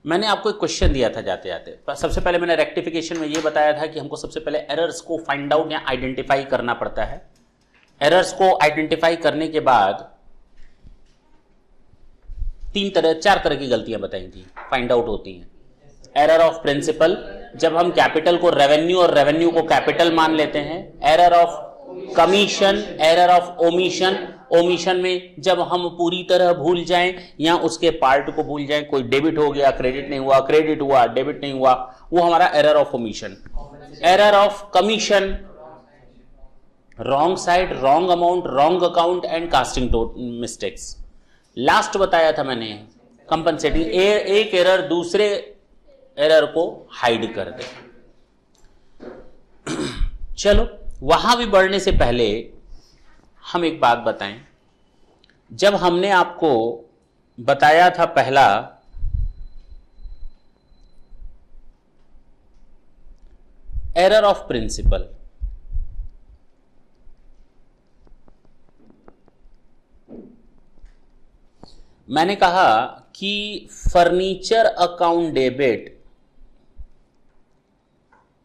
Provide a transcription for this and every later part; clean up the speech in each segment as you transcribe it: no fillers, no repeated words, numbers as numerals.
मैंने आपको एक क्वेश्चन दिया था जाते जाते। सबसे पहले मैंने रेक्टिफिकेशन में ये बताया था कि हमको सबसे पहले एरर्स को फाइंड आउट या आइडेंटिफाई करना पड़ता है। एरर्स को आइडेंटिफाई करने के बाद चार तरह की गलतियां बताई थी फाइंड आउट होती हैं। एरर ऑफ प्रिंसिपल, जब हम कैपिटल को रेवेन्यू और रेवेन्यू को कैपिटल मान लेते हैं। Error of commission, error of omission, omission में जब हम पूरी तरह भूल जाएं या उसके पार्ट को भूल जाएं, कोई डेबिट हो गया, क्रेडिट नहीं हुआ, क्रेडिट हुआ, डेबिट नहीं हुआ, वो हमारा error of omission. Error of commission, wrong side, wrong amount, wrong account and casting mistakes. Last बताया था मैंने कंपनसेटिंग, एक एरर दूसरे एरर को हाइड कर दे। चलो, वहां भी बढ़ने से पहले हम एक बात बताएं। जब हमने आपको बताया था पहला एरर ऑफ प्रिंसिपल, मैंने कहा कि furniture account debit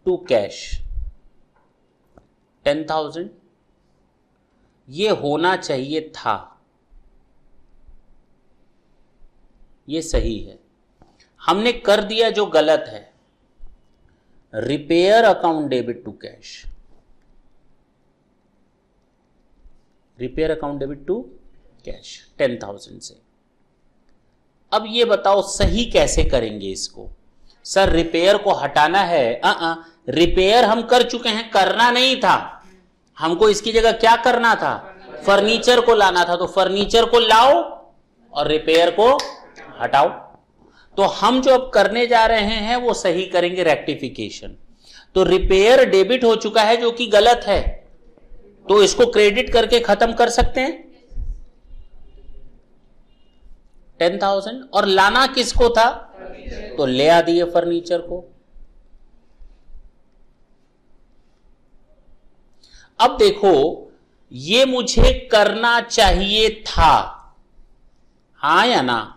to cash 10,000 ये होना चाहिए था, ये सही है। हमने कर दिया जो गलत है, repair account debit to cash, repair account debit to cash 10,000 से। अब ये बताओ सही कैसे करेंगे इसको? सर रिपेयर को हटाना है, रिपेयर हम कर चुके हैं, करना नहीं था हमको। इसकी जगह क्या करना था? फर्नीचर को लाना था। तो फर्नीचर को लाओ और रिपेयर को हटाओ। तो हम जो अब करने जा रहे हैं वो सही करेंगे, रेक्टिफिकेशन। तो रिपेयर डेबिट हो चुका है जो कि गलत है, तो इसको क्रेडिट करके खत्म कर सकते हैं 10,000। और लाना किसको था? तो ले आ दिए फर्नीचर को। अब देखो, ये मुझे करना चाहिए था, हां या ना?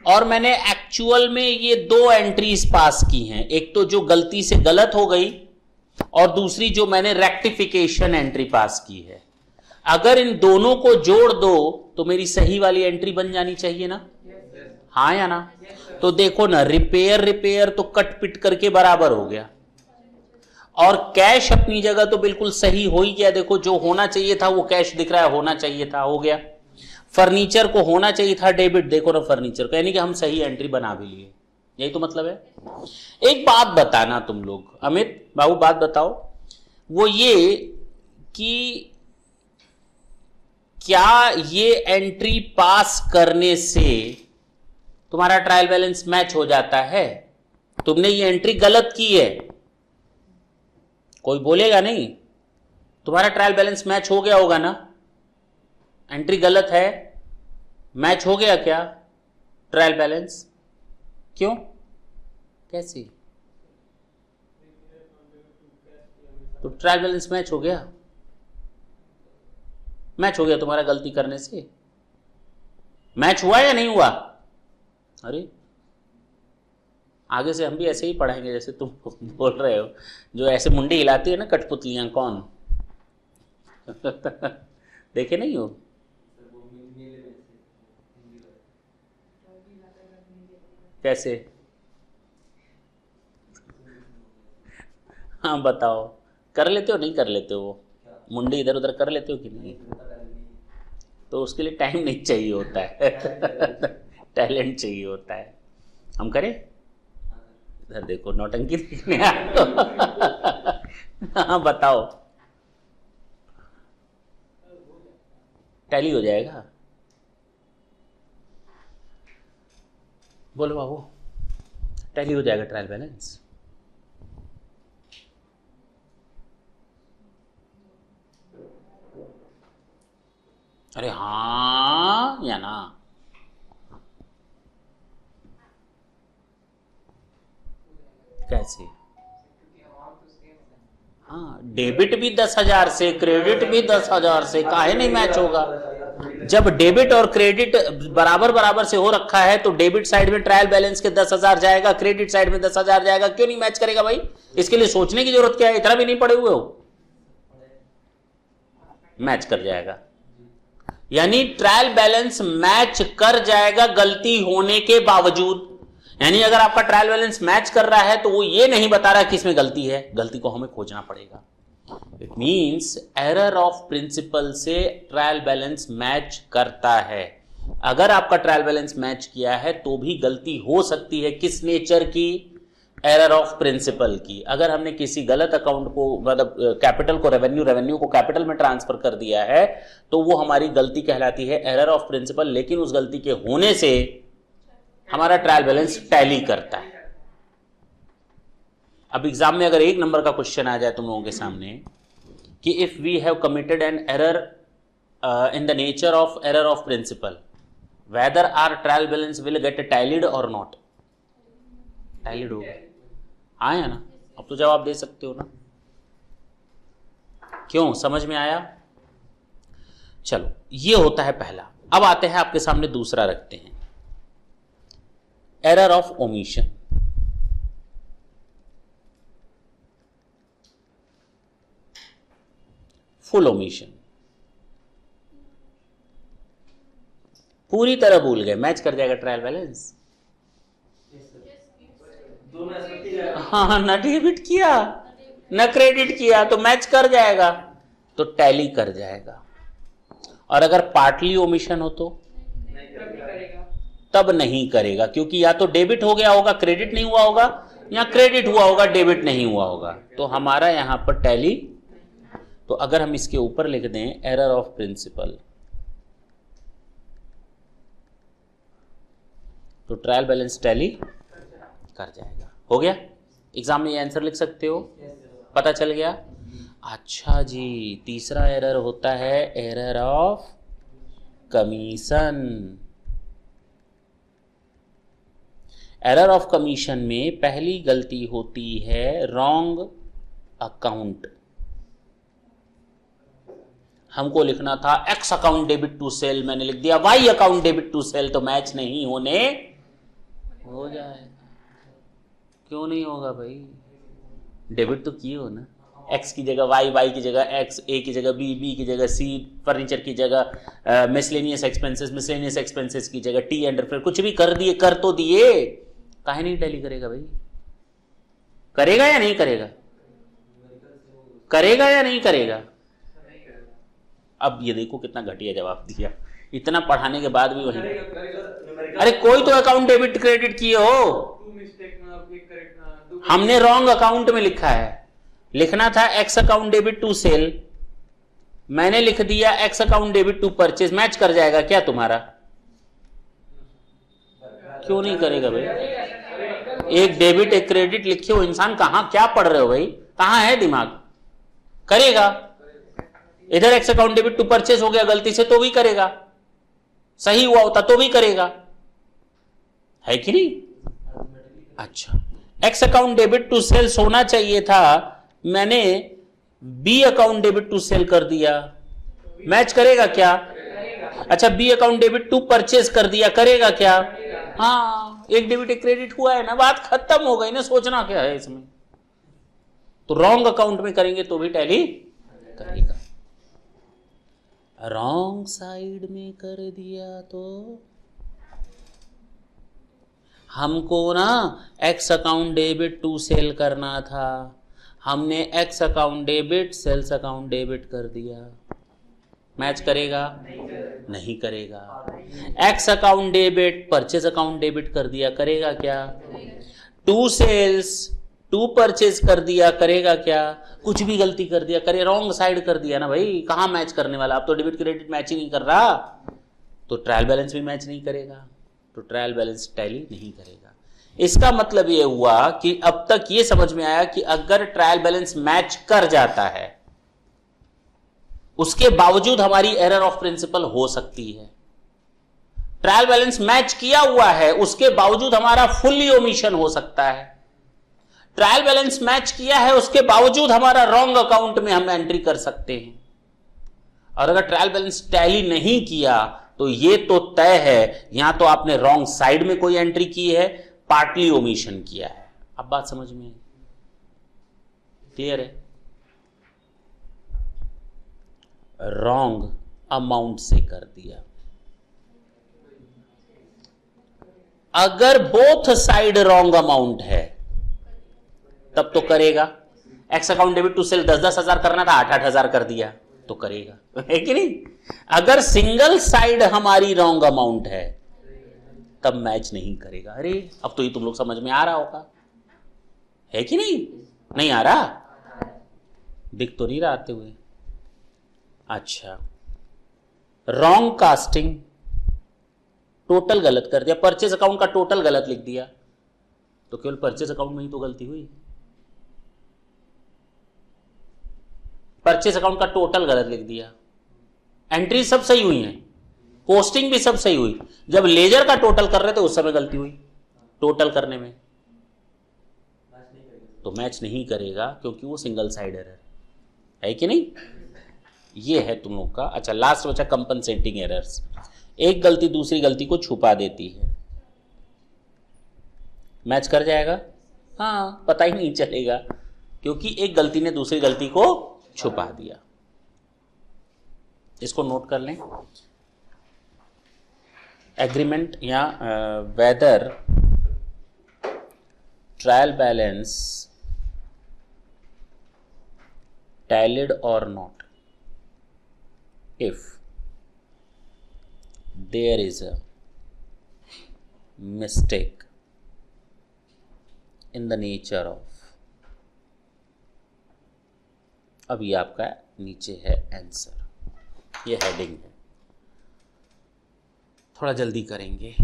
और मैंने एक्चुअल में ये दो एंट्रीज पास की हैं, एक तो जो गलती से गलत हो गई और दूसरी जो मैंने रेक्टिफिकेशन एंट्री पास की है। अगर इन दोनों को जोड़ दो तो मेरी सही वाली एंट्री बन जानी चाहिए ना, हां या ना? तो देखो ना, रिपेयर तो कट पिट करके बराबर हो गया, और कैश अपनी जगह तो बिल्कुल सही हो ही गया। देखो, जो होना चाहिए था वो कैश दिख रहा है, होना चाहिए था, हो गया। फर्नीचर को होना चाहिए था डेबिट, देखो ना फर्नीचर को, यानी कि हम सही एंट्री बना भी लिए। यही तो मतलब है। एक बात बताना तुम लोग, अमित बाबू बात बताओ, वो ये कि क्या ये एंट्री पास करने से तुम्हारा ट्रायल बैलेंस मैच हो जाता है? तुमने ये एंट्री गलत की है, कोई बोलेगा नहीं, तुम्हारा ट्रायल बैलेंस मैच हो गया होगा ना? एंट्री गलत है, मैच हो गया क्या ट्रायल बैलेंस? क्यों, कैसे? तो ट्रायल बैलेंस मैच हो गया, मैच हो गया तुम्हारा गलती करने से। मैच हुआ या नहीं हुआ? अरे आगे से हम भी ऐसे ही पढ़ाएंगे जैसे तुम बोल रहे हो। जो ऐसे मुंडी हिलाती है ना कठपुतलियां, कौन देखे नहीं हो? कैसे? हाँ बताओ, कर लेते हो नहीं कर लेते हो? मुंडी इधर उधर कर लेते हो कि नहीं? तो उसके लिए टाइम नहीं चाहिए होता है टैलेंट चाहिए होता है। हम करें? इधर देखो, नौटंकी देखने हाँ बताओ, टैली हो जाएगा? बोलो बाबू, टैली हो जाएगा ट्रायल बैलेंस? अरे हाँ या ना? कैसे? हाँ, डेबिट भी 10,000 से, क्रेडिट भी 10,000 से, काहे नहीं मैच होगा? जब डेबिट और क्रेडिट बराबर बराबर से हो रखा है तो डेबिट साइड में ट्रायल बैलेंस के 10,000 जाएगा, क्रेडिट साइड में 10,000 जाएगा। क्यों नहीं मैच करेगा भाई? इसके लिए सोचने की जरूरत क्या है? इतना भी नहीं पड़े हुए हो, मैच कर जाएगा। यानी ट्रायल बैलेंस मैच कर जाएगा गलती होने के बावजूद। यानी अगर आपका ट्रायल बैलेंस मैच कर रहा है तो वो ये नहीं बता रहा किसमें गलती है, गलती को हमें खोजना पड़ेगा। It means error of principle से ट्रायल बैलेंस मैच करता है। अगर आपका ट्रायल बैलेंस मैच किया है तो भी गलती हो सकती है। किस नेचर की? एरर ऑफ प्रिंसिपल की। अगर हमने किसी गलत अकाउंट को, मतलब कैपिटल को रेवेन्यू, रेवेन्यू को कैपिटल में ट्रांसफर कर दिया है तो वो हमारी गलती कहलाती है एरर ऑफ प्रिंसिपल। लेकिन उस गलती के होने से हमारा ट्रायल बैलेंस टैली करता है। अब एग्जाम में अगर 1 नंबर का क्वेश्चन आ जाए तुम लोगों के सामने कि if we have committed an error in the nature of error of principle, whether our trial balance will get tallied और नॉट? टैलीड होगा। हाँ या ना? अब तो जवाब दे सकते हो ना? क्यों? समझ में आया? चलो, ये होता है पहला। अब आते हैं आपके सामने दूसरा रखते हैं, error of omission. Full omission, पूरी तरह भूल गए, मैच कर जाएगा ट्रायल बैलेंस? हाँ, न डेबिट किया न क्रेडिट किया तो मैच कर जाएगा, तो टैली कर जाएगा। और अगर पार्टली ओमिशन हो तो तब नहीं करेगा, क्योंकि या तो डेबिट हो गया होगा, क्रेडिट नहीं हुआ होगा, या क्रेडिट हुआ होगा, डेबिट नहीं हुआ होगा, तो हमारा यहां पर टैली। तो अगर हम इसके ऊपर लिख दें एरर ऑफ प्रिंसिपल, तो ट्रायल बैलेंस टैली कर जाएगा। हो गया? एग्जाम में ये आंसर लिख सकते हो? पता चल गया? अच्छा जी, तीसरा एरर होता है error of commission. Error of commission में पहली गलती होती है रॉन्ग अकाउंट। हमको लिखना था X account debit to sale, मैंने लिख दिया Y account debit to sale, तो मैच नहीं होने हो जाए। क्यों नहीं होगा भाई? डेबिट तो किए हो ना, एक्स की जगह वाई, वाई की जगह एक्स, ए की जगह बी, बी की जगह सी, फर्नीचर की जगह मिसलेनियस एक्सपेंसेस, मिसलेनियस एक्सपेंसेस की जगह टी एंड फिर कुछ भी कर दिए, कर तो दिए। काहे नहीं टैली करेगा भाई? करेगा या नहीं करेगा? करेगा या नहीं करेगा? अब ये देखो कितना घटिया जवाब दिया, इतना पढ़ाने के बाद भी वही। अरे कोई तो अकाउंट डेबिट क्रेडिट किए हो, हमने रॉन्ग अकाउंट में लिखा है। लिखना था X account debit to sale, मैंने लिख दिया X account debit to purchase. Match कर जाएगा क्या तुम्हारा? क्यों नहीं करेगा भाई? एक डेबिट एक क्रेडिट लिखे हो, इंसान कहां क्या पढ़ रहे हो भाई? कहां है दिमाग? करेगा। इधर X account debit to purchase हो गया गलती से तो भी करेगा, सही हुआ होता तो भी करेगा, है कि नहीं? अच्छा, X account debit to sales होना चाहिए था, मैंने B account debit to sale कर दिया, मैच करेगा क्या? अच्छा, B account debit to purchase कर दिया, करेगा क्या? हाँ, एक डेबिट एक क्रेडिट हुआ है ना, बात खत्म हो गई ना, सोचना क्या है इसमें? तो रॉन्ग अकाउंट में करेंगे तो भी टैली करेगा, रॉन्ग साइड में कर दिया तो हमको ना X account debit to sale करना था, हमने X account debit sales account debit कर दिया, मैच करेगा? नहीं करेगा। X account debit purchase account debit कर दिया, करेगा क्या? टू सेल्स टू परचेज कर दिया, करेगा क्या? कुछ भी गलती कर दिया, करे रॉन्ग साइड कर दिया ना भाई, कहां मैच करने वाला? अब तो डेबिट क्रेडिट मैच ही नहीं कर रहा, तो ट्रायल बैलेंस भी मैच नहीं करेगा, तो ट्रायल बैलेंस टैली नहीं करेगा। इसका मतलब यह हुआ कि अब तक यह समझ में आया कि अगर ट्रायल बैलेंस मैच कर जाता है उसके बावजूद हमारी एरर ऑफ प्रिंसिपल हो सकती है। ट्रायल बैलेंस मैच किया हुआ है उसके बावजूद हमारा फुल्ली ओमिशन हो सकता है। ट्रायल बैलेंस मैच किया है उसके बावजूद हमारा रॉन्ग अकाउंट में हम एंट्री कर सकते हैं। और अगर ट्रायल बैलेंस टैली नहीं किया तो ये तो तय है, यहां तो आपने रॉन्ग साइड में कोई एंट्री की है, पार्टली ओमिशन किया है। अब बात समझ में क्लियर है? रॉन्ग अमाउंट से कर दिया। अगर बोथ साइड रॉन्ग अमाउंट है तब तो करेगा। X account debit to sale 10-10 हजार करना था, 8-8 हजार कर दिया तो करेगा, है कि नहीं? अगर सिंगल साइड हमारी रॉन्ग अमाउंट है तब मैच नहीं करेगा। अरे अब तो ये तुम लोग समझ में आ रहा होगा, है कि नहीं? नहीं आ रहा? दिख तो नहीं रहा आते हुए। अच्छा, रॉन्ग कास्टिंग, टोटल गलत कर दिया, परचेज अकाउंट का टोटल गलत लिख दिया, तो केवल परचेज अकाउंट में ही तो गलती हुई। परचेज अकाउंट का टोटल गलत लिख दिया, एंट्री सब सही हुई हैं, पोस्टिंग भी सब सही हुई, जब लेजर का टोटल कर रहे थे उस समय गलती हुई टोटल करने में, तो मैच नहीं करेगा क्योंकि वो सिंगल साइड एरर है कि नहीं? ये है तुम लोग का। अच्छा, लास्ट बचा कंपनसेटिंग एरर्स। एक गलती दूसरी गलती को छुपा देती है, मैच कर जाएगा? हाँ, पता ही नहीं चलेगा क्योंकि एक गलती ने दूसरी गलती को छुपा दिया। इसको नोट कर लें। एग्रीमेंट या whether trial balance tallied or not if there is a mistake in the nature of, अब ये आपका नीचे है आंसर, ये हेडिंग है, थोड़ा जल्दी करेंगे।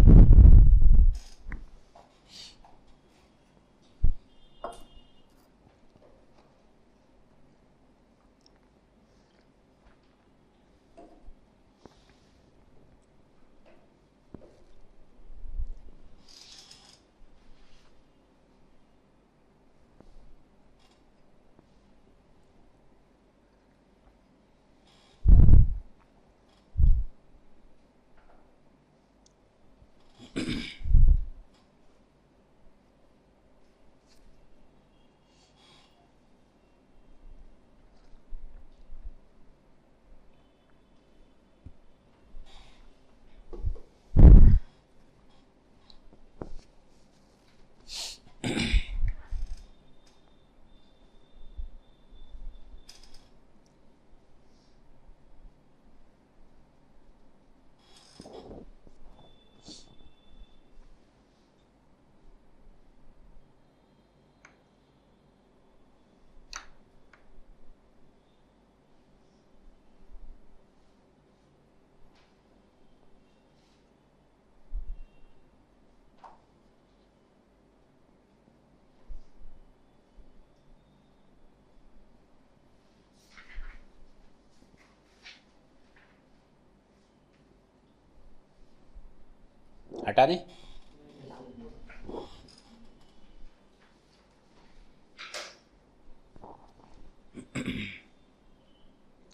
हटा दें?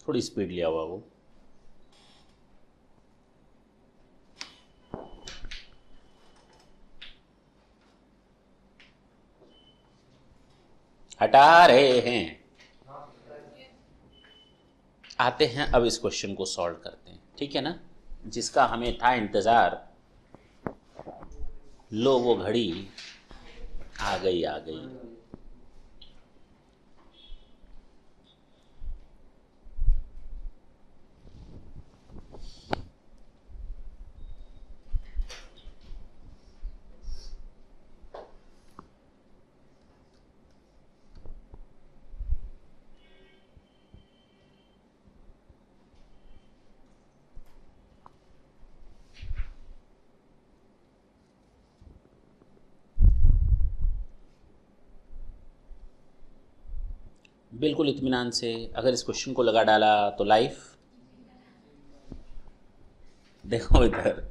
थोड़ी स्पीड लिया हुआ वो। हटा रहे हैं। आते हैं अब इस क्वेश्चन को सॉल्व करते हैं, ठीक है ना? जिसका हमें था इंतजार, लो वो घड़ी आ गई आ गई। बिल्कुल इत्मीनान से अगर इस क्वेश्चन को लगा डाला तो लाइफ देखो इधर,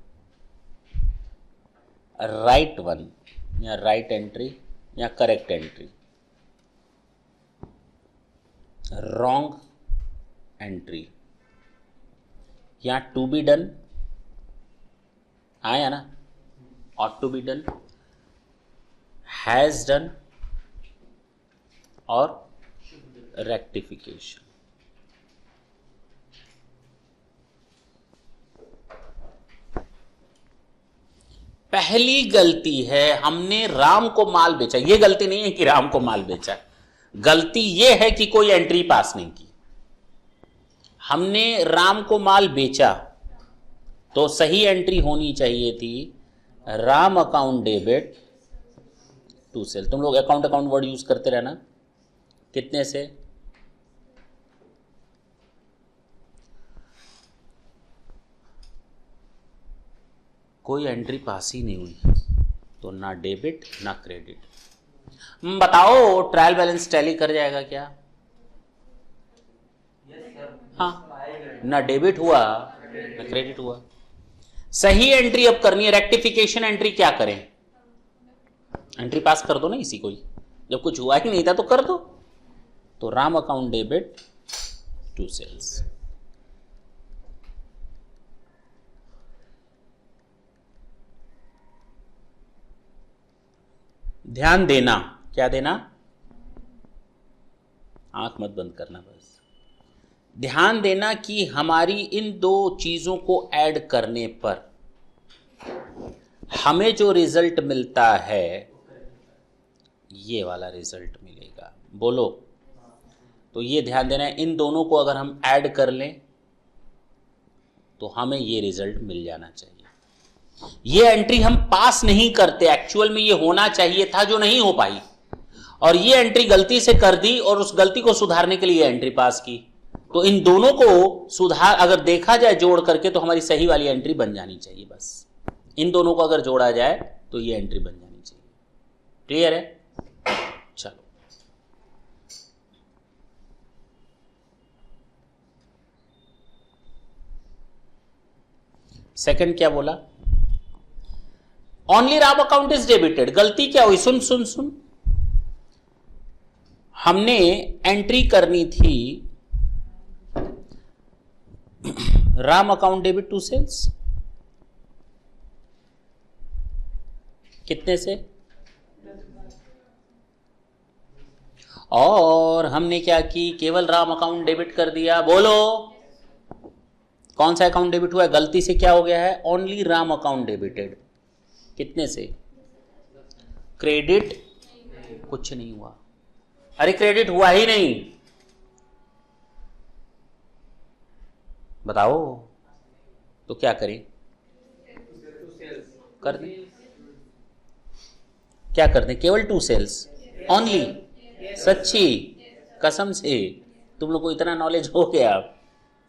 राइट वन या राइट एंट्री या करेक्ट एंट्री, रॉन्ग एंट्री, यहां टू बी डन आया ना, ought to be done, has done और रेक्टिफिकेशन। पहली गलती है हमने राम को माल बेचा। ये गलती नहीं है कि राम को माल बेचा, गलती ये है कि कोई एंट्री पास नहीं की। हमने राम को माल बेचा तो सही एंट्री होनी चाहिए थी Ram account debit to sale. तुम लोग अकाउंट अकाउंट वर्ड यूज करते रहना। कितने से? कोई एंट्री पास ही नहीं हुई तो ना डेबिट ना क्रेडिट। बताओ ट्रायल बैलेंस टैली कर जाएगा क्या? हाँ, ना डेबिट हुआ ना क्रेडिट हुआ। सही एंट्री अब करनी है, रेक्टिफिकेशन एंट्री क्या करें? एंट्री पास कर दो ना इसी को ही, जब कुछ हुआ ही नहीं था तो कर दो। तो Ram account debit to sales. ध्यान देना, क्या देना? आंख मत बंद करना, बस ध्यान देना कि हमारी इन दो चीजों को ऐड करने पर हमें जो रिजल्ट मिलता है ये वाला रिजल्ट मिलेगा। बोलो। तो ये ध्यान देना है, इन दोनों को अगर हम ऐड कर लें तो हमें ये रिजल्ट मिल जाना चाहिए। ये एंट्री हम पास नहीं करते, एक्चुअल में ये होना चाहिए था जो नहीं हो पाई, और ये एंट्री गलती से कर दी और उस गलती को सुधारने के लिए एंट्री पास की। तो इन दोनों को सुधार अगर देखा जाए जोड़ करके तो हमारी सही वाली एंट्री बन जानी चाहिए। बस इन दोनों को अगर जोड़ा जाए तो ये एंट्री बन जानी चाहिए। क्लियर है? चलो सेकंड क्या बोला? Only Ram account is debited. गलती क्या हुई? सुन सुन सुन, हमने एंट्री करनी थी Ram account debit to sales. कितने से? और हमने क्या की? केवल राम अकाउंट डेबिट कर दिया। बोलो कौन सा अकाउंट डेबिट हुआ है? गलती से क्या हो गया है? Only Ram account debited. कितने से? क्रेडिट कुछ नहीं हुआ। अरे क्रेडिट हुआ ही नहीं, बताओ तो क्या करें? कर दें। क्या कर दें? केवल टू सेल्स ओनली। सच्ची कसम से तुम लोग को इतना नॉलेज हो गया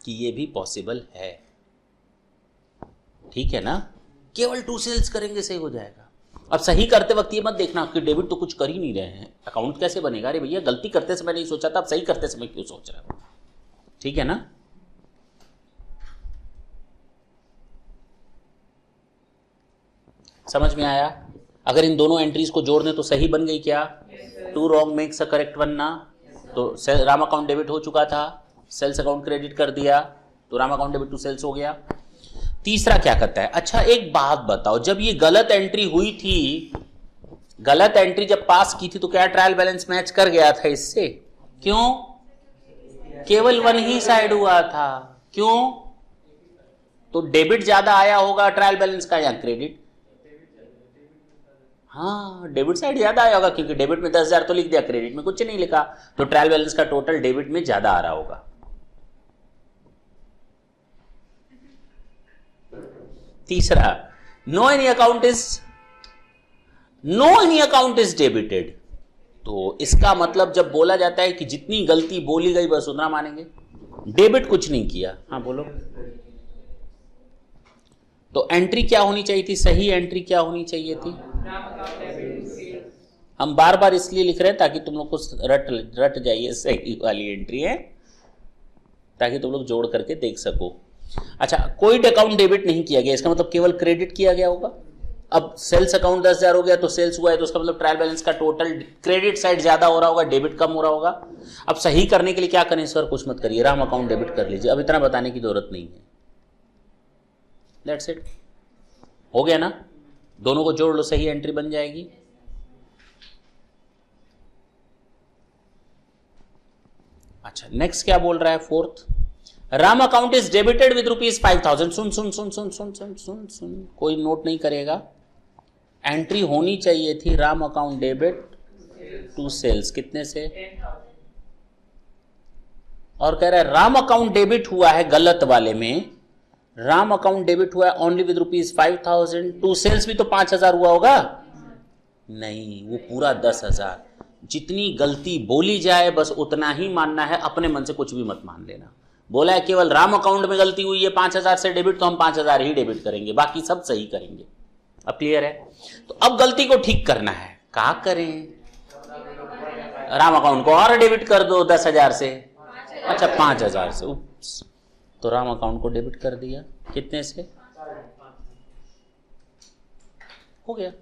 कि ये भी पॉसिबल है। ठीक है ना? केवल टू सेल्स करेंगे सही हो जाएगा। अब सही करते वक्त ये मत देखना कि डेबिट तो कुछ कर ही नहीं रहे हैं, अकाउंट कैसे बनेगा? अरे भैया गलती करते समय नहीं सोचा था, अब सही करते समय क्यों सोच रहे हो? ठीक है ना? समझ में आया? अगर इन दोनों एंट्रीज को जोड़ दें तो सही बन गई क्या? Two wrong makes a correct one ना। तो राम अकाउंट डेबिट हो चुका था, सेल्स अकाउंट क्रेडिट कर दिया तो Ram account debit to sales हो गया। तीसरा क्या करता है? अच्छा एक बात बताओ, जब ये गलत एंट्री हुई थी, गलत एंट्री जब पास की थी तो क्या ट्रायल बैलेंस मैच कर गया था इससे? क्यों? केवल वन ही साइड हुआ था। क्यों? तो डेबिट ज्यादा आया होगा ट्रायल बैलेंस का या क्रेडिट? हाँ, डेबिट साइड ज्यादा आया होगा क्योंकि डेबिट में 10,000 तो लिख दिया, क्रेडिट में कुछ नहीं लिखा, तो ट्रायल बैलेंस का टोटल डेबिट में ज्यादा आ रहा होगा। तीसरा, no any account is debited. तो इसका मतलब जब बोला जाता है कि जितनी गलती बोली गई बस उतना मानेंगे, डेबिट कुछ नहीं किया। हाँ बोलो। तो एंट्री क्या होनी चाहिए थी? सही एंट्री क्या होनी चाहिए थी? हम बार बार इसलिए लिख रहे हैं ताकि तुम लोग को रट जाइए, सही वाली एंट्री है, ताकि तुम लोग जोड़ करके देख सको। अच्छा, कोई अकाउंट डेबिट नहीं किया गया, इसका मतलब केवल क्रेडिट किया गया होगा। अब सेल्स अकाउंट 10,000 हो गया तो सेल्स हुआ है तो उसका मतलब ट्रायल बैलेंस का टोटल क्रेडिट साइड ज्यादा हो रहा होगा, डेबिट कम हो रहा होगा। अब सही करने के लिए क्या करें? सर कुछ मत करिए, राम अकाउंट डेबिट कर लीजिए। अब इतना बताने की जरूरत नहीं है, दैट्स इट, हो गया ना। दोनों को जोड़ लो, सही एंट्री बन जाएगी। अच्छा, नेक्स्ट क्या बोल रहा है, fourth, Ram account is debited with ₹5,000। सुन सुन सुन सुन सुन सुन सुन सुन, कोई नोट नहीं करेगा। एंट्री होनी चाहिए थी Ram account debit to sales, कितने से, और कह रहा है राम अकाउंट डेबिट हुआ है गलत वाले में, राम अकाउंट डेबिट हुआ है ओनली विद ₹5,000, टू सेल्स भी तो 5,000 हुआ होगा, नहीं वो पूरा 10,000। जितनी गलती बोली जाए बस उतना ही मानना है, अपने मन से कुछ भी मत मान लेना। बोला है केवल राम अकाउंट में गलती हुई है 5,000 से डेबिट, तो हम 5,000 ही डेबिट करेंगे, बाकी सब सही करेंगे। अब क्लियर है? तो अब गलती को ठीक करना है, क्या करें, राम अकाउंट को और डेबिट कर दो 10,000 से, अच्छा 5,000 से, उप्स, तो राम अकाउंट को डेबिट कर दिया, कितने से, हो गया।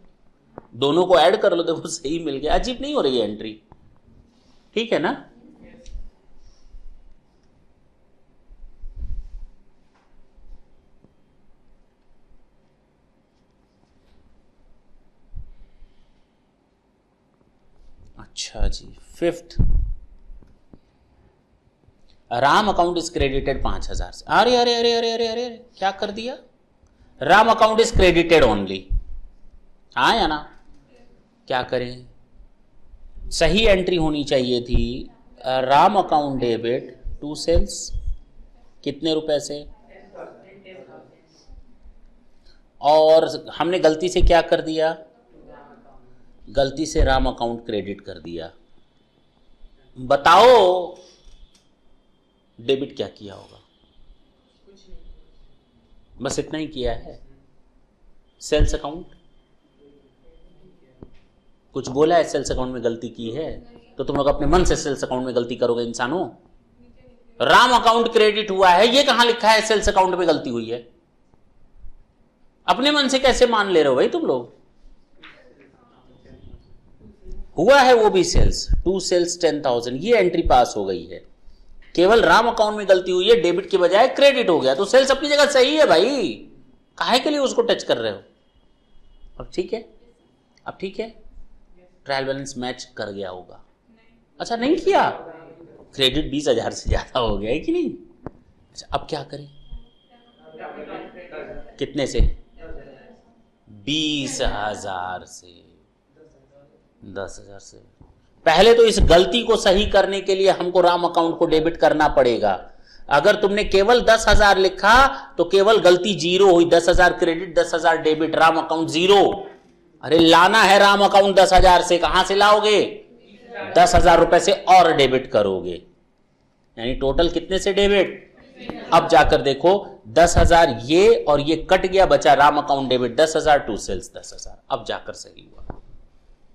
दोनों को ऐड कर लो, देखो सही मिल गया। अजीब नहीं हो रही है एंट्री, ठीक है ना। अच्छा जी, fifth, Ram account is credited 5,000 से। अरे अरे अरे अरे अरे अरे क्या कर दिया, Ram account is credited only, हाँ या ना, क्या करें, सही एंट्री होनी चाहिए थी Ram account debit to sales, कितने रुपए से, और हमने गलती से क्या कर दिया, गलती से राम अकाउंट क्रेडिट कर दिया। बताओ डेबिट क्या किया होगा, बस इतना ही किया है। सेल्स अकाउंट कुछ बोला है, सेल्स अकाउंट में गलती की है, तो तुम लोग अपने मन से सेल्स अकाउंट में गलती करोगे इंसानों। राम अकाउंट क्रेडिट हुआ है, ये कहां लिखा है सेल्स अकाउंट में गलती हुई है, अपने मन से कैसे मान ले रहे हो भाई तुम लोग। हुआ है वो भी सेल्स, टू सेल्स 10,000, ये एंट्री पास हो गई है। केवल राम अकाउंट में गलती हुई है, डेबिट की बजाय क्रेडिट हो गया, तो सेल्स अपनी जगह सही है भाई, काहे के लिए उसको टच कर रहे हो। अब ठीक है, अब ठीक है, ट्रायल बैलेंस मैच कर गया होगा, अच्छा नहीं किया, क्रेडिट 20,000 से ज्यादा हो गया है कि नहीं। अच्छा अब क्या करें, कितने से, 20,000 से, 10,000 से। पहले तो इस गलती को सही करने के लिए हमको राम अकाउंट को डेबिट करना पड़ेगा। अगर तुमने केवल 10,000 लिखा तो केवल गलती जीरो हुई, 10,000 credit 10,000 debit, Ram account zero. अरे लाना है राम अकाउंट 10,000 से, कहां से लाओगे, 10,000 रुपए से और डेबिट करोगे, यानी टोटल कितने से डेबिट। अब जाकर देखो 10,000 ये और ये कट गया, बचा Ram account debit 10,000 to sales 10,000, अब जाकर सही हुआ।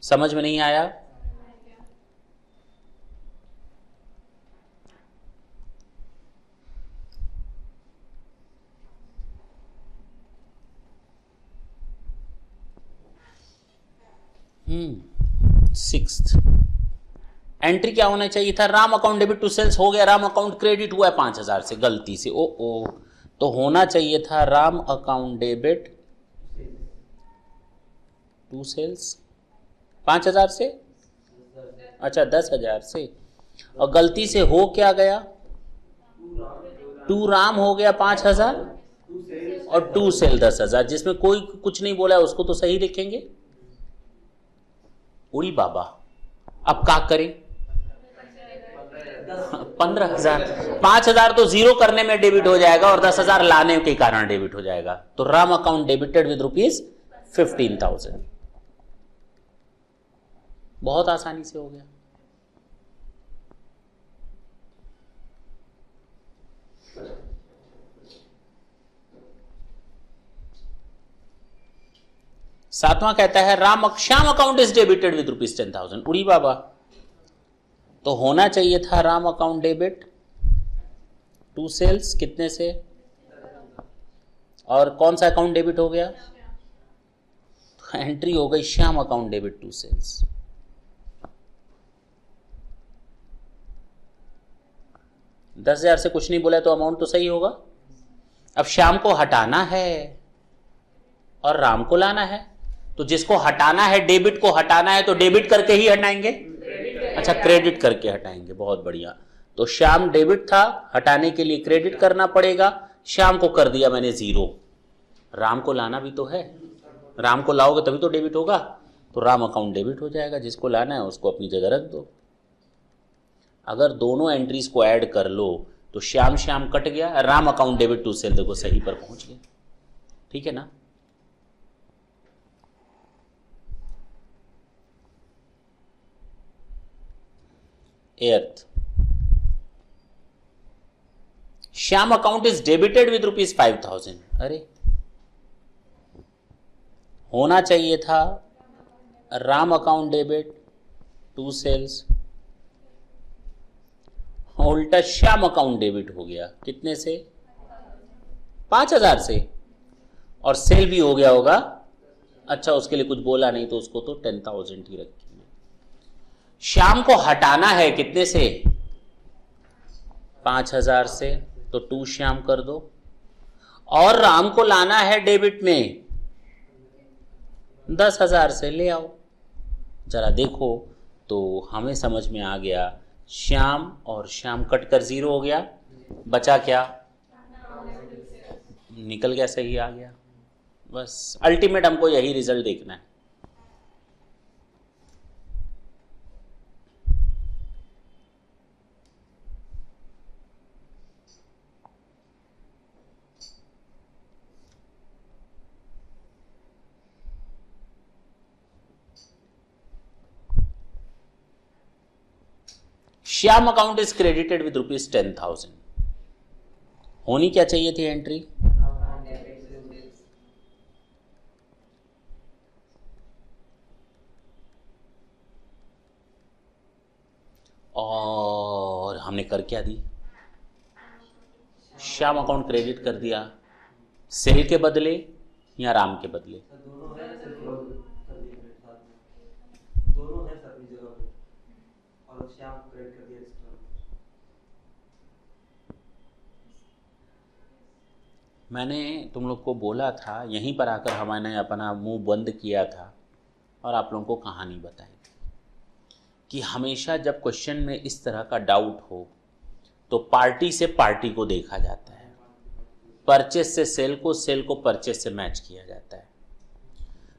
समझ में नहीं आया, सिक्स्थ एंट्री क्या होना चाहिए था, Ram account debit to sales, हो गया, राम अकाउंट क्रेडिट हुआ है 5,000 से गलती से, ओ तो होना चाहिए था Ram account debit to sales 5,000 से, अच्छा 10,000 से, और गलती से हो क्या गया, टू राम हो गया 5,000 और टू सेल 10,000, जिसमें कोई कुछ नहीं बोला है उसको तो सही लिखेंगे। उड़ी बाबा, अब क्या करें, 15,000, 5,000 तो जीरो करने में डेबिट हो जाएगा और 10,000 लाने के कारण डेबिट हो जाएगा, तो राम अकाउंट डेबिटेड विद ₹15,000, बहुत आसानी से हो गया। सातवां कहता है Shyam account is debited with ₹10,000, उड़ी बाबा, तो होना चाहिए था Ram account debit to sales, कितने से, और कौन सा अकाउंट डेबिट हो गया, तो एंट्री हो गई Shyam account debit to sales. $10,000 से कुछ नहीं बोला तो अमाउंट तो सही होगा। अब श्याम को हटाना है और राम को लाना है, तो जिसको हटाना है, डेबिट को हटाना है, तो डेबिट करके ही हटाएंगे। अच्छा, क्रेडिट करके हटाएंगे, बहुत बढ़िया। तो श्याम डेबिट था, हटाने के लिए क्रेडिट करना पड़ेगा। श्याम को कर दिया मैंने 0। राम को लाना भी तो है, राम को लाओगे तभी तो डेबिट होगा, तो राम अकाउंट डेबिट हो जाएगा। जिसको लाना है उसको अपनी जगह रख दो। अगर दोनों एंट्रीज को ऐड कर लो तो श्याम श्याम कट गया, Ram account debit to sale, देखो सही पर पहुंच गया। ठीक है ना? Eighth, Shyam account is debited with ₹5,000। अरे होना चाहिए था Ram account debit to sales, उल्टा श्याम अकाउंट डेबिट हो गया। कितने से? 5,000 से, और सेल भी हो गया होगा। अच्छा, उसके लिए कुछ बोला नहीं तो उसको तो 10,000 ही रखी है। श्याम को हटाना है कितने से? 5,000 से, तो 2 श्याम कर दो। और राम को लाना है डेबिट में 10,000 से, ले आओ। जरा देखो तो हमें समझ में आ गया, श्याम और श्याम कटकर 0 हो गया, बचा क्या? निकल गया, सही आ गया। बस अल्टीमेट हमको यही रिजल्ट देखना है। Shyam account is credited with ₹10,000। होनी क्या चाहिए थी एंट्री? और हमने कर क्या दी? श्याम अकाउंट क्रेडिट कर दिया, सेल के बदले या राम के बदले? दोनों है अपनी जगह पे, और श्याम क्रेडिट कर दिया एक्स्ट्रा। मैंने तुम लोग को बोला था, यहीं पर आकर हमने अपना मुंह बंद किया था और आप लोगों को कहानी बताई कि हमेशा जब क्वेश्चन में इस तरह का डाउट हो तो पार्टी से पार्टी को देखा जाता है, परचेस से सेल को, सेल को परचेस से मैच किया जाता है।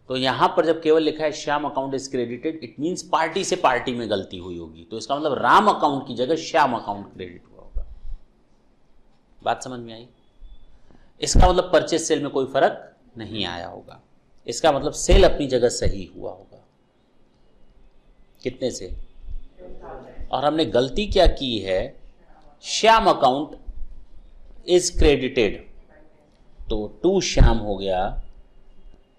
तो यहां पर जब केवल लिखा है Shyam account is credited, it means party से पार्टी में गलती हुई होगी, तो इसका मतलब राम अकाउंट की जगह श्याम अकाउंट क्रेडिट हुआ होगा। बात समझ में आई? इसका मतलब परचेस सेल में कोई फर्क नहीं आया होगा, इसका मतलब सेल अपनी जगह सही हुआ होगा। कितने से? और हमने गलती क्या की है? श्याम अकाउंट इज क्रेडिटेड, तो 2 श्याम हो गया।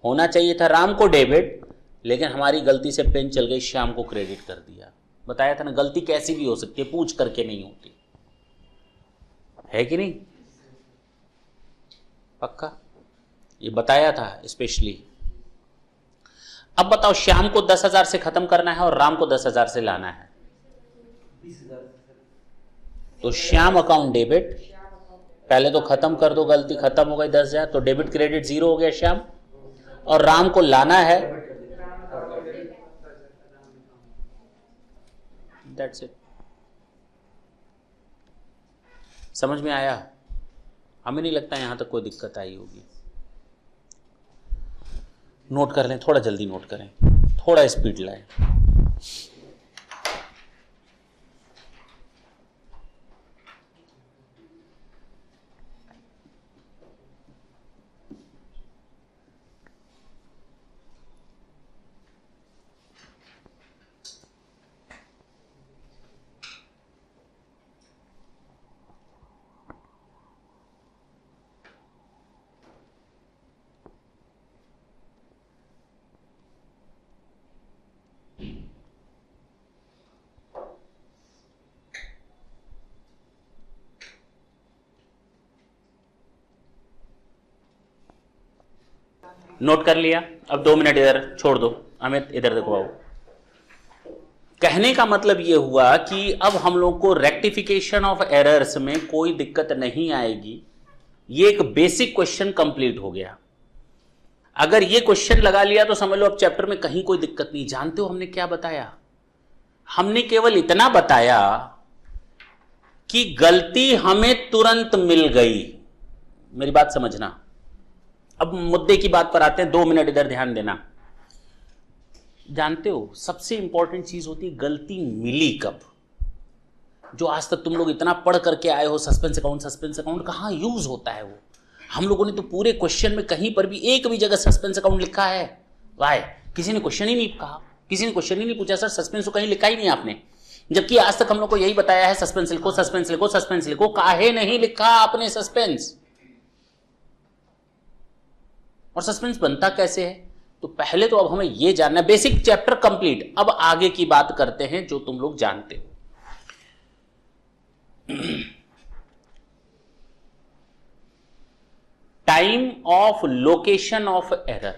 होना चाहिए था राम को डेबिट, लेकिन हमारी गलती से पेन चल गई, श्याम को क्रेडिट कर दिया। बताया था ना, गलती कैसी भी हो सकती है, पूछ करके नहीं होती है कि नहीं? पक्का ये बताया था स्पेशली। अब बताओ, श्याम को 10,000 से खत्म करना है और राम को 10,000 से लाना है, 20,000। तो श्याम अकाउंट डेबिट, पहले तो खत्म कर दो, गलती खत्म हो गई 10,000, तो डेबिट क्रेडिट 0 हो गया श्याम। और राम को लाना है, दैट्स इट। समझ में आया? हमें नहीं लगता यहां तक कोई दिक्कत आई होगी। नोट कर लें, थोड़ा जल्दी नोट करें, थोड़ा स्पीड लाएं। नोट कर लिया? अब 2 मिनट इधर छोड़ दो, अमित इधर देखो आओ। कहने का मतलब यह हुआ कि अब हम लोग को रेक्टिफिकेशन ऑफ एरर्स में कोई दिक्कत नहीं आएगी। ये एक बेसिक क्वेश्चन कंप्लीट हो गया। अगर ये क्वेश्चन लगा लिया तो समझ लो अब चैप्टर में कहीं कोई दिक्कत नहीं। जानते हो हमने क्या बताया? हमने केवल इतना बताया कि गलती हमें तुरंत मिल गई। मेरी बात समझना। अब मुद्दे की बात पर आते हैं, 2 मिनट इधर ध्यान देना। जानते हो सबसे इंपॉर्टेंट चीज होती है गलती मिली कब। जो आज तक तुम लोग इतना पढ़ करके आए हो सस्पेंस अकाउंट कहां यूज होता है वो? हम लोगों ने तो पूरे क्वेश्चन में कहीं पर भी एक भी जगह सस्पेंस अकाउंट लिखा है? वाई? किसी ने क्वेश्चन ही नहीं कहा, किसी ने क्वेश्चन ही नहीं पूछा सर सस्पेंस तो कहीं लिखा ही नहीं आपने। जबकि आज तक हम लोग को यही बताया है सस्पेंस लिखो, सस्पेंस लिखो, सस्पेंस लिखो। काहे नहीं लिखा आपने सस्पेंस? और सस्पेंस बनता कैसे है? तो पहले तो अब हमें यह जानना है। Basic chapter complete. अब आगे की बात करते हैं जो तुम लोग जानते हो। Time of location of error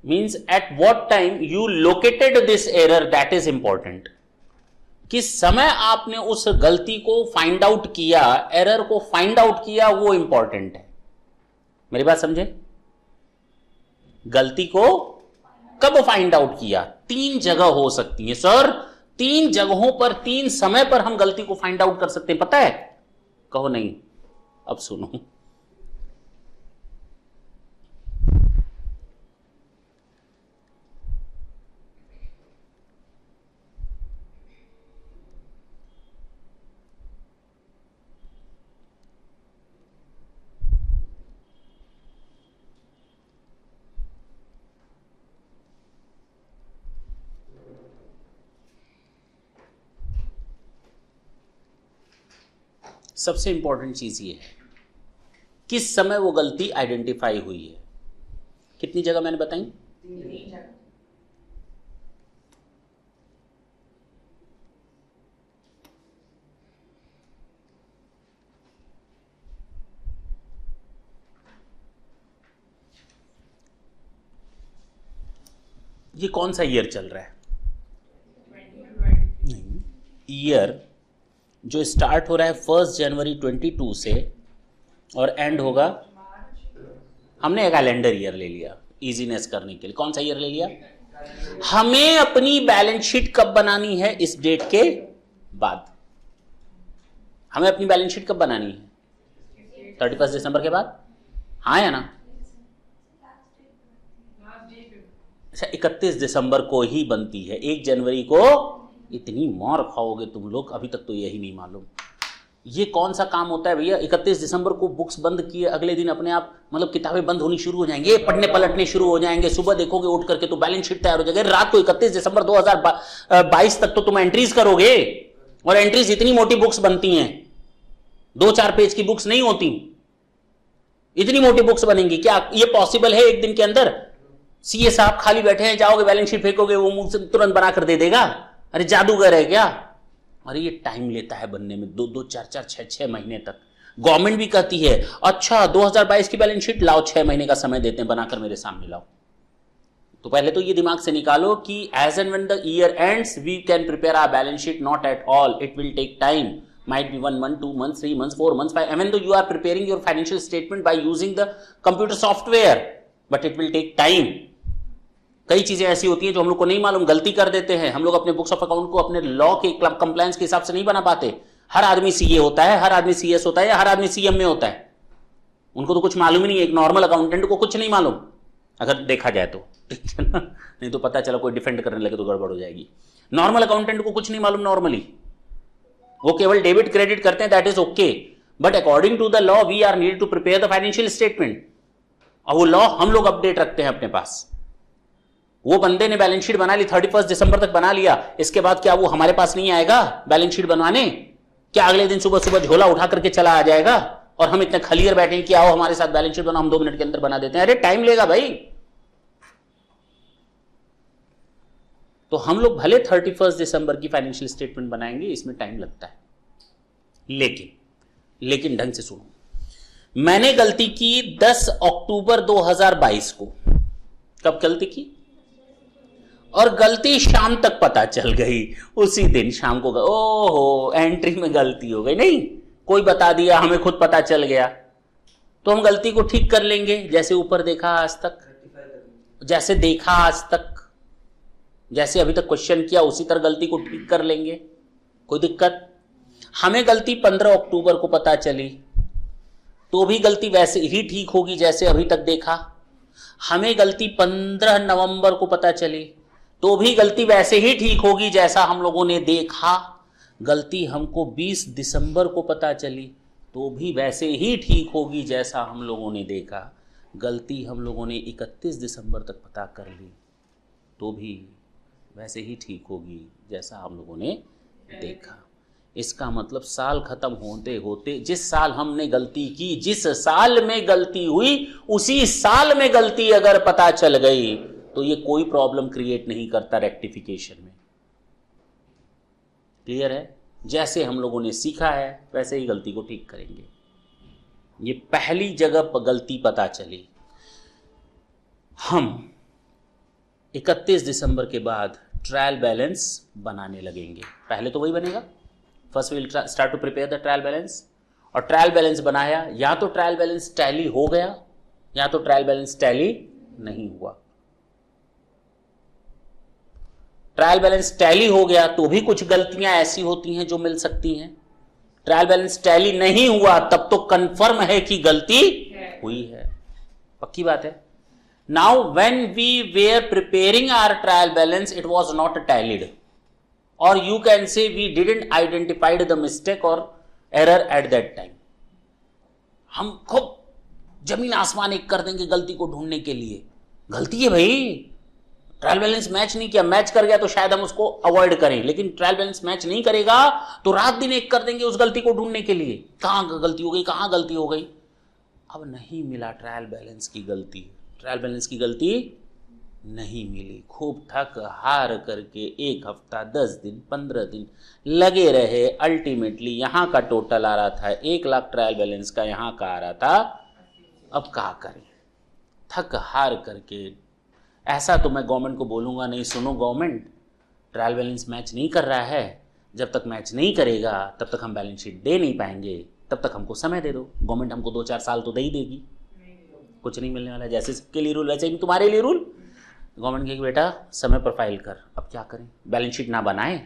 means at what time you located this error, that is important. किस समय आपने उस गलती को फाइंड आउट किया, एरर को फाइंड आउट किया, वो इंपॉर्टेंट है। मेरी बात समझे? गलती को कब फाइंड आउट किया? 3 जगह हो सकती है सर। 3 जगहों पर 3 समय पर हम गलती को फाइंड आउट कर सकते हैं, पता है? कहो नहीं। अब सुनो, सबसे इंपॉर्टेंट चीज ये है किस समय वो गलती आइडेंटिफाई हुई है। कितनी जगह मैंने बताई? 3 जगह। ये कौन सा ईयर चल रहा है? नहीं, ईयर जो स्टार्ट हो रहा है 1 जनवरी 22 से और एंड होगा, हमने एक कैलेंडर ईयर ले लिया इजीनेस करने के लिए। कौन सा ईयर ले लिया? हमें अपनी बैलेंस शीट कब बनानी है? इस डेट के बाद। हमें अपनी बैलेंस शीट कब बनानी है? 31 दिसंबर के बाद। हाँ या ना? अच्छा, 31 दिसंबर को ही बनती है। 1 जनवरी को इतनी मार खाओगे तुम लोग, अभी तक तो यही नहीं मालूम। ये कौन सा काम होता है भैया? 31 दिसंबर को बुक्स बंद किए, अगले दिन अपने आप मतलब किताबें बंद होनी शुरू हो जाएंगे, पढ़ने पलटने शुरू हो जाएंगे। सुबह देखोगे उठ करके तो बैलेंस शीट तैयार हो जाएगी। रात को 31 दिसंबर 2022 तक तो तुम एंट्रीज करोगे, और एंट्रीज इतनी मोटी बुक्स बनती हैं, 2-4 पेज की बुक्स नहीं होती, इतनी मोटी बुक्स बनेंगी। क्या ये पॉसिबल है एक दिन के अंदर? सीए साहब खाली बैठे हैं, जाओगे बैलेंस शीट फेंकोगे, वो मुंह से तुरंत बनाकर दे देगा? अरे जादूगर है क्या? अरे ये टाइम लेता है बनने में, 2-2, 4-4, 6-6 महीने तक। गवर्नमेंट भी कहती है अच्छा 2022 की बैलेंस शीट लाओ, 6 महीने का समय देते हैं, बनाकर मेरे सामने लाओ। तो पहले तो ये दिमाग से निकालो कि as and when the year ends we can prepare our balance sheet, not at all, it will take time, might be 1 month, 2 months, 3 months, 4 months, 5, even though you are preparing your financial statement by using the computer software, but it will take time. कई चीजें ऐसी होती हैं जो हम लोग को नहीं मालूम, गलती कर देते हैं हम लोग, अपने बुक्स ऑफ अकाउंट को अपने लॉ के कंप्लायंस के हिसाब से नहीं बना पाते। हर आदमी सीए होता है, हर आदमी सीएस होता है, या हर आदमी सीएम में होता है, उनको तो कुछ मालूम ही नहीं है। एक नॉर्मल अकाउंटेंट को कुछ नहीं मालूम, अगर देखा जाए तो, ठीक है ना? नहीं तो पता चला कोई डिफेंड करने लगे तो गड़बड़ हो जाएगी। नॉर्मल अकाउंटेंट को कुछ नहीं मालूम नॉर्मली, वो केवल डेबिट क्रेडिट करते हैं, that is okay, but according to the law we are need to prepare the financial statement, और वो लॉ हम लोग अपडेट रखते हैं अपने पास। वो बंदे ने बैलेंस शीट बना ली, 31 दिसंबर तक बना लिया, इसके बाद क्या वो हमारे पास नहीं आएगा बैलेंस शीट बनवाने? क्या अगले दिन सुबह सुबह झोला उठा करके चला आ जाएगा और हम इतने खलियर बैठे कि आओ हमारे साथ बैलेंस शीट बनाओ, हम 2 मिनट के अंदर बना देते हैं? अरे टाइम लेगा भाई। तो हम लोग भले 31 दिसंबर की फाइनेंशियल स्टेटमेंट बनाएंगे, इसमें टाइम लगता है, लेकिन ढंग से सुनो, मैंने गलती की 10 अक्टूबर 2022 को। कब गलती की? और गलती शाम तक पता चल गई, उसी दिन शाम को ओहो एंट्री में गलती हो गई। नहीं, कोई बता दिया, हमें खुद पता चल गया, तो हम गलती को ठीक कर लेंगे, जैसे ऊपर देखा आज तक, रेक्टिफाई करनी। जैसे देखा आज तक, जैसे अभी तक क्वेश्चन किया उसी तरह गलती को ठीक कर लेंगे, कोई दिक्कत। हमें गलती 15 अक्टूबर को पता चली तो भी गलती वैसे ही ठीक होगी जैसे अभी तक देखा। हमें गलती 15 नवंबर को पता चली तो भी गलती वैसे ही ठीक होगी जैसा हम लोगों ने देखा। गलती हमको 20 दिसंबर को पता चली तो भी वैसे ही ठीक होगी जैसा हम लोगों ने देखा। गलती हम लोगों ने 31 दिसंबर तक पता कर ली तो भी वैसे ही ठीक होगी जैसा हम लोगों ने देखा। इसका मतलब साल खत्म होते होते जिस साल हमने गलती की, जिस साल में गलती हुई, उसी साल में गलती अगर पता चल गई तो ये कोई प्रॉब्लम क्रिएट नहीं करता रेक्टिफिकेशन में। क्लियर है? जैसे हम लोगों ने सीखा है वैसे ही गलती को ठीक करेंगे। ये पहली जगह पर गलती पता चली। हम 31 दिसंबर के बाद ट्रायल बैलेंस बनाने लगेंगे। पहले तो वही बनेगा, first will start to prepare the trial balance. और ट्रायल बैलेंस बनाया, या तो ट्रायल बैलेंस टैली हो गया या तो ट्रायल बैलेंस टैली नहीं हुआ। ट्रायल बैलेंस टैली हो गया तो भी कुछ गलतियां ऐसी होती हैं जो मिल सकती हैं। ट्रायल बैलेंस टैली नहीं हुआ तब तो कंफर्म है कि गलती हुई है, पक्की बात है। Now when we were preparing our trial balance it was not tallied, और you can say we didn't identified the mistake और एरर एट दैट टाइम। हम खूब जमीन आसमान एक कर देंगे गलती को ढूंढने के लिए। गलती है भाई, ट्रायल बैलेंस मैच नहीं किया, मैच कर गया तो शायद हम उसको अवॉइड करें, लेकिन ट्रायल बैलेंस मैच नहीं करेगा तो रात दिन एक कर देंगे उस गलती को ढूंढने के लिए। कहां गलती हो गई, कहां गलती हो गई। अब नहीं मिला ट्रायल बैलेंस की गलती, ट्रायल बैलेंस की गलती नहीं मिली। खूब थक हार करके 1 हफ्ता 10 दिन 15 दिन लगे रहे। अल्टीमेटली यहां का टोटल आ रहा था 1 लाख, ट्रायल बैलेंस का यहां का आ रहा था। अब क्या करें, थक हार करके। ऐसा तो मैं गवर्नमेंट को बोलूँगा नहीं, सुनो गवर्नमेंट ट्रायल बैलेंस मैच नहीं कर रहा है, जब तक मैच नहीं करेगा तब तक हम बैलेंस शीट दे नहीं पाएंगे, तब तक हमको समय दे दो। गवर्नमेंट हमको 2-4 साल तो दे ही देगी, कुछ नहीं मिलने वाला। जैसे सबके लिए रूल वैसे ही तुम्हारे लिए रूल। गवर्नमेंट कहेगी बेटा समय पर फाइल कर। अब क्या करें, बैलेंस शीट ना बनाए,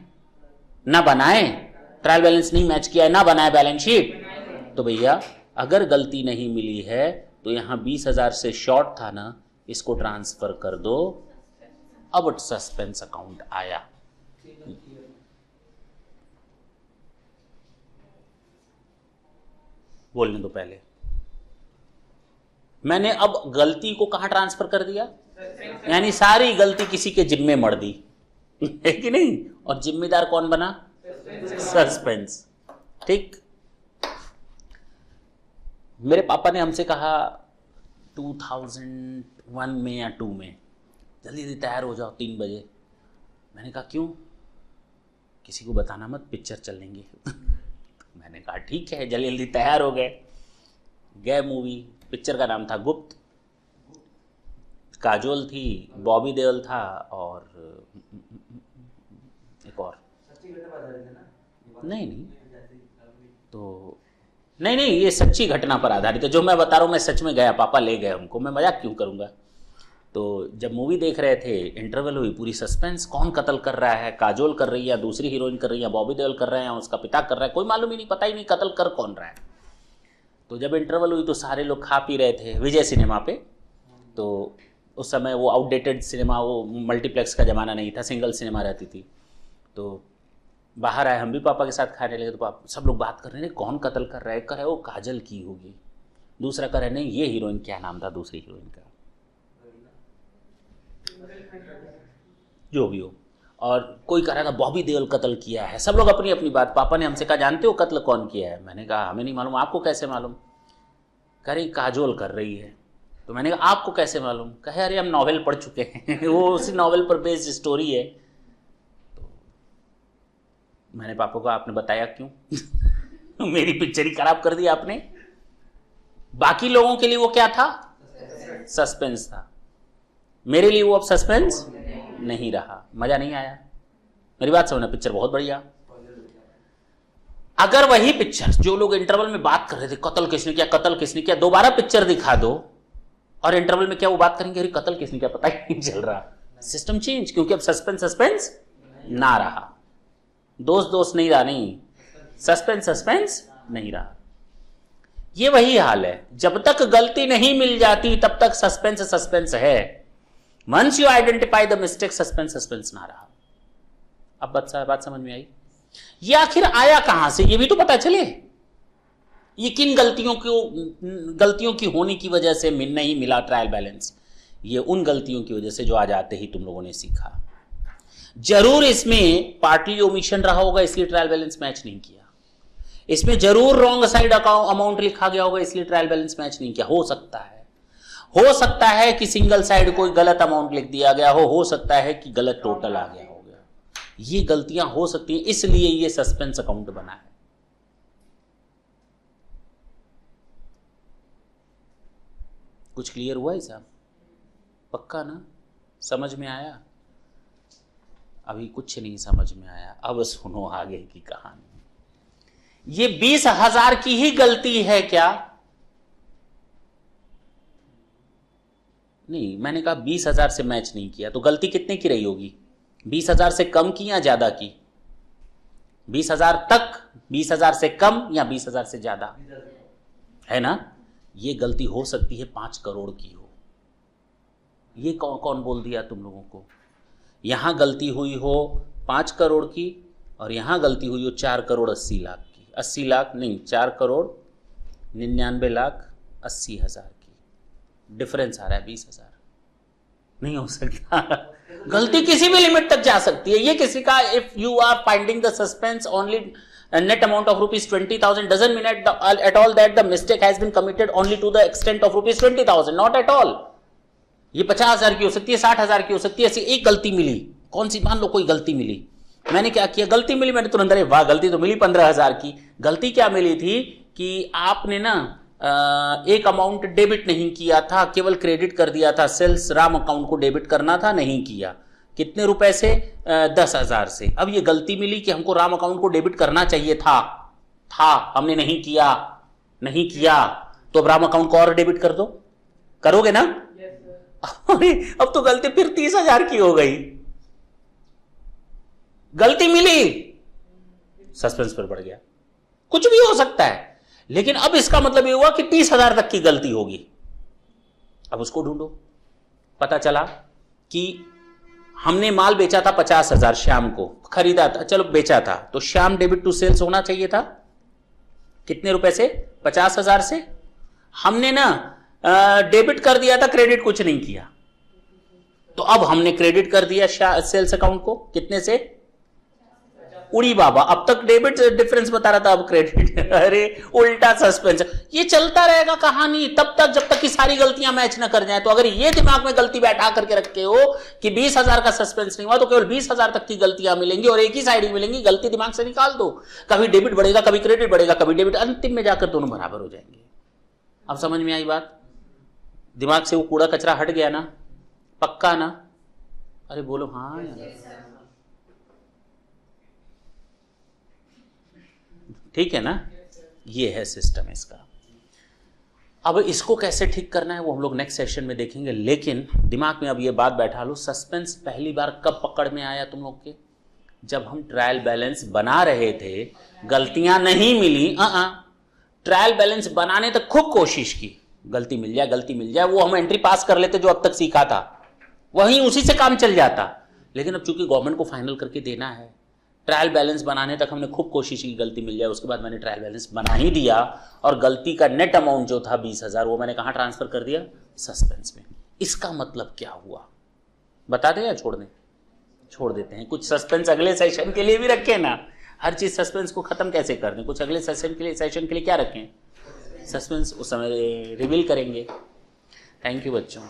ट्रायल बैलेंस नहीं मैच किया है, ना बनाए बैलेंस शीट। तो भैया अगर गलती नहीं मिली है तो यहाँ 20,000 से शॉर्ट था ना, इसको ट्रांसफर कर दो। अब सस्पेंस अकाउंट आया। बोलने दो पहले। मैंने अब गलती को कहां ट्रांसफर कर दिया, यानी सारी गलती किसी के जिम्मे मर दी है कि नहीं। और जिम्मेदार कौन बना, सस्पेंस। ठीक। मेरे पापा ने हमसे कहा 2001 में या 2 में, जल्दी जल्दी तैयार हो जाओ 3 बजे। मैंने कहा क्यों, किसी को बताना मत, पिक्चर चलेंगे। मैंने कहा ठीक है, जल्दी जल्दी तैयार हो गए मूवी। पिक्चर का नाम था गुप्त। काजोल थी, बॉबी देओल था और एक और, नहीं तो नहीं ये सच्ची घटना पर आधारित है। जो मैं बता रहा हूँ मैं सच में गया, पापा ले गए हमको, मैं मजाक क्यों करूँगा। तो जब मूवी देख रहे थे, इंटरवल हुई, पूरी सस्पेंस, कौन कत्ल कर रहा है, काजोल कर रही है, दूसरी हीरोइन कर रही है, बॉबी देओल कर रहे हैं, उसका पिता कर रहा है, कोई मालूम ही नहीं, पता ही नहीं कत्ल कर कौन रहा है। तो जब इंटरवल हुई तो सारे लोग खा पी रहे थे विजय सिनेमा पे। तो उस समय वो आउटडेटेड सिनेमा, वो मल्टीप्लेक्स का ज़माना नहीं था, सिंगल सिनेमा रहती थी। तो बाहर आए, हम भी पापा के साथ खाने लगे। तो पापा सब लोग बात कर रहे हैं कौन कत्ल कर रहा है, कर रहे वो काजल की होगी, दूसरा कर रहे नहीं ये हीरोइन, क्या नाम था दूसरी हीरोइन का, जो भी हो। और कोई कह रहा था बॉबी देओल कत्ल किया है। सब लोग अपनी अपनी बात। पापा ने हमसे कहा जानते हो कत्ल कौन किया है। मैंने कहा हमें नहीं मालूम। आपको कैसे मालूम। कह रही काजोल कर रही है। तो मैंने कहा आपको कैसे मालूम। कहे अरे हम नॉवेल पढ़ चुके हैं। वो उसी नॉवेल पर बेस्ड स्टोरी है। तो मैंने पापा को आपने बताया क्यों। मेरी पिक्चर ही खराब कर दी आपने। बाकी लोगों के लिए वो क्या था, सस्पेंस था। मेरे लिए वो अब सस्पेंस नहीं रहा। मजा नहीं आया। मेरी बात समझना, पिक्चर बहुत बढ़िया। अगर वही पिक्चर जो लोग इंटरवल में बात कर रहे थे कत्ल किसने किया, कत्ल किसने किया, दोबारा पिक्चर दिखा दो और इंटरवल में क्या वो बात करेंगे, अरे कत्ल किसने किया पता ही नहीं चल रहा। सिस्टम चेंज, क्योंकि अब सस्पेंस ना रहा, दोस्त नहीं रहा, नहीं सस्पेंस नहीं रहा। ये वही हाल है, जब तक गलती नहीं मिल जाती तब तक सस्पेंस है। Once you identify the mistake, suspense ना रहा। अब बात समझ में आई? ये आखिर आया कहां से, ये भी तो पता चले। ये किन गलतियों की होने की वजह से नहीं मिला ट्रायल बैलेंस, ये उन गलतियों की वजह से जो आज आते ही तुम लोगों ने सीखा। जरूर इसमें पार्टली ओमिशन रहा होगा, इसलिए ट्रायल बैलेंस मैच नहीं किया। इसमें जरूर रॉन्ग साइड अमाउंट लिखा गया होगा, इसलिए ट्रायल बैलेंस मैच नहीं किया। हो सकता है कि सिंगल साइड कोई गलत अमाउंट लिख दिया गया हो सकता है कि गलत टोटल आ गया हो गया। ये गलतियां हो सकती हैं, इसलिए ये सस्पेंस अकाउंट बना है। कुछ क्लियर हुआ ही साहब? पक्का ना? समझ में आया? अभी कुछ नहीं समझ में आया, अब सुनो आगे की कहानी। ये 20,000 की ही गलती है क्या? नहीं, मैंने कहा 20,000 से मैच नहीं किया, तो गलती कितने की रही होगी? 20,000 से कम की या ज्यादा की? 20,000 तक, 20,000 से कम या 20,000 से ज्यादा, है ना? ये गलती हो सकती है 5 करोड़ की हो। ये कौन बोल दिया तुम लोगों को? यहां गलती हुई हो 5 करोड़ की और यहां गलती हुई हो 4 करोड़ 80 लाख की। 80 लाख नहीं, 4 करोड़ 99 लाख 80 हजार की डिफरेंस आ रहा है। 20,000 नहीं हो सकता। गलती किसी भी लिमिट तक जा सकती है। ये किसी का, if you are finding the suspense only net amount of rupees 20,000 doesn't mean at all that the mistake has been committed only to the extent of rupees 20,000, not at all। ये 50,000 की हो सकती है, 60,000 की हो सकती है। ऐसी एक गलती मिली, कौन सी, मान लो कोई गलती मिली, मैंने क्या किया, गलती मिली, मैंने तुरंत अरे वाह गलती तो मिली 15,000 की। गलती क्या मिली थी कि आपने ना एक अमाउंट डेबिट नहीं किया था, केवल क्रेडिट कर दिया था। सेल्स राम अकाउंट को डेबिट करना था, नहीं किया। कितने रुपए से? 10,000 से। अब ये गलती मिली कि हमको राम अकाउंट को डेबिट करना चाहिए था, हमने नहीं किया, तो अब राम अकाउंट को और डेबिट कर दो, करोगे ना? अरे अब तो गलती फिर 30,000 की हो गई। गलती मिली, सस्पेंस पर बढ़ गया। कुछ भी हो सकता है, लेकिन अब इसका मतलब ये हुआ कि 30,000 तक की गलती होगी। अब उसको ढूंढो। पता चला कि हमने माल बेचा था 50,000, श्याम को खरीदा था, चलो बेचा था, तो श्याम डेबिट टू सेल्स होना चाहिए था कितने रुपए से? 50,000 से। हमने ना डेबिट कर दिया था, क्रेडिट कुछ नहीं किया, तो अब हमने क्रेडिट कर दिया सेल्स अकाउंट को, कितने से? उड़ी बाबा, अब तक डेबिट डिफरेंस बता रहा था, अब क्रेडिट। अरे उल्टा सस्पेंस। ये चलता रहेगा कहानी तब तक जब तक कि सारी गलतियां मैच न कर जाए। तो अगर ये दिमाग में गलती बैठा करके रखे हो कि 20,000 का सस्पेंस नहीं हुआ, तो केवल 20,000 तक की गलतियां मिलेंगी और एक ही साइड मिलेंगी। गलती दिमाग से निकाल दो, कभी डेबिट बढ़ेगा, कभी क्रेडिट बढ़ेगा, कभी डेबिट, अंतिम में जाकर दोनों बराबर हो जाएंगे। अब समझ में आई बात? दिमाग से वो कूड़ा कचरा हट गया ना? पक्का ना? अरे बोलो हाँ यार, ठीक है ना? ये है सिस्टम इसका। अब इसको कैसे ठीक करना है वो हम लोग नेक्स्ट सेशन में देखेंगे, लेकिन दिमाग में अब ये बात बैठा लो, सस्पेंस पहली बार कब पकड़ में आया तुम लोग के? जब हम ट्रायल बैलेंस बना रहे थे, गलतियां नहीं मिली, ट्रायल बैलेंस बनाने तक खूब कोशिश की, गलती मिल जाए, वो हम एंट्री पास कर लेते जो अब तक सीखा था, वहीं उसी से काम चल जाता। लेकिन अब चूंकि गवर्नमेंट को फाइनल करके देना है, ट्रायल बैलेंस बनाने तक हमने खूब कोशिश की गलती मिल जाए। उसके बाद मैंने ट्रायल बैलेंस बना ही दिया और गलती का नेट अमाउंट जो था 20,000, वो मैंने कहां ट्रांसफर कर दिया? सस्पेंस में। इसका मतलब क्या हुआ बता दें या छोड़ दें? छोड़ देते हैं। कुछ सस्पेंस अगले सेशन के लिए भी रखें ना। हर चीज सस्पेंस को खत्म कैसे कर दें? कुछ अगले सेशन के लिए क्या रखें? सस्पेंस उस समय रिवील करेंगे। थैंक यू बच्चों।